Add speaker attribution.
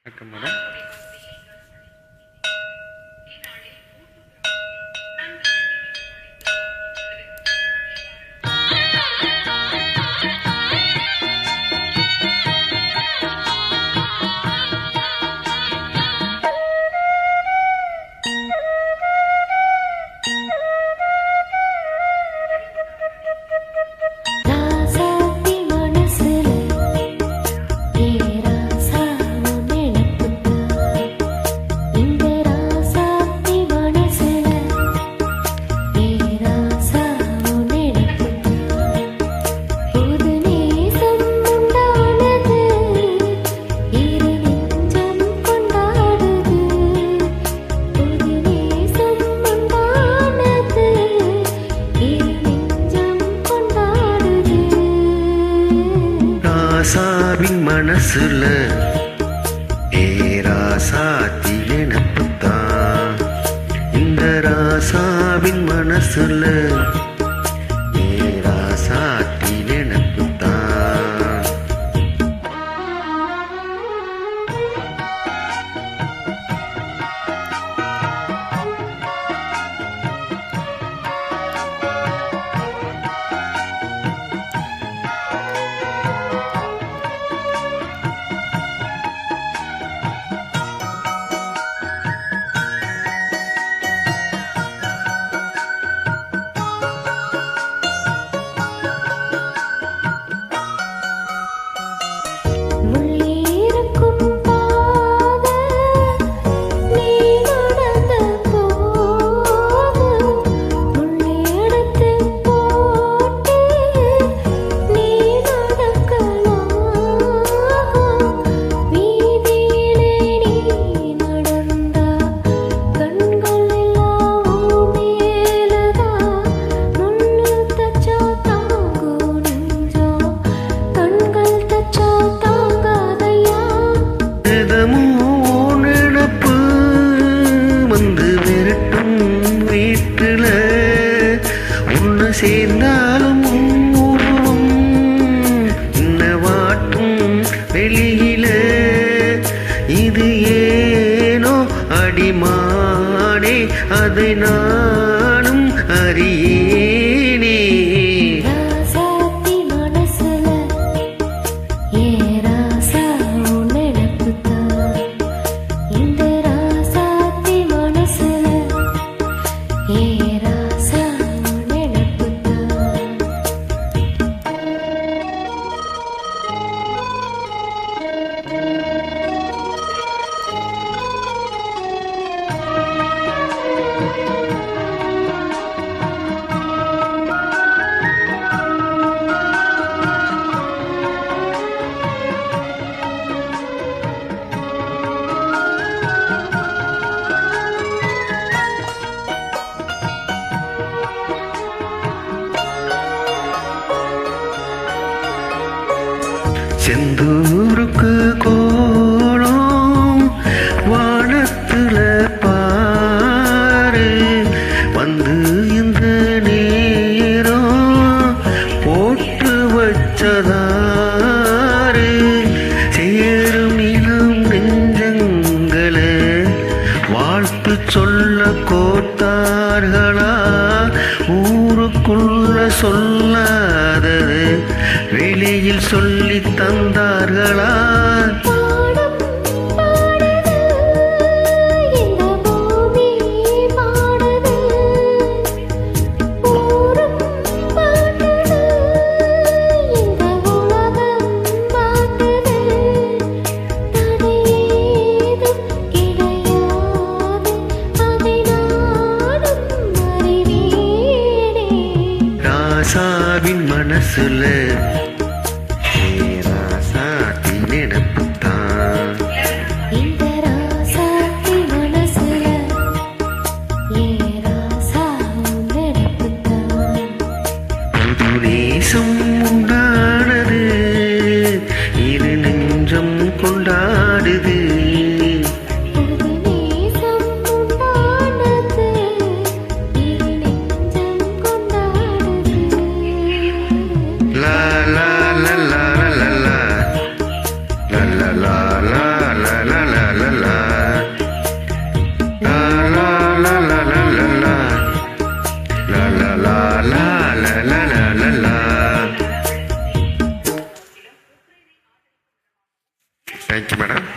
Speaker 1: வணக்கம் மேடம். ராசாவின் மனசுல ராசாத்தி நினப்புத்தான். இந்த ராசாவின் மனசுல ராசாத்தி நினப்புத்தான். சேர்ந்தாலும் உருவம் இன்ன வாட்டும் வெளியில இது ஏனோ அடிமானே அதை நானும் அறியேனே. செந்தூருக்கு கோலம் வானத்துல பாரு வந்து இந்த நேரம் போட்டு வச்சதாரு. சேரும் இளம் நெஞ்சங்களை வாழ்த்து சொல்ல கோத்தார்களா ஊருக்குள்ள சொல்லாதது வெளியில் சொல்லி தந்தார்களா? ராசாவின் மனசுல ராசாத்தி நினப்புத்தான்.
Speaker 2: இந்த ராசாத்தி மனசுல ராசா நினப்புத்தான்.
Speaker 1: புது நேசம் உண்டானது இரு நெஞ்சம் கொண்டாடுது. La la la la la la la la. Law law law law law law law. Law law law law law law law. Law law law law law law law law law. Thank you, madam.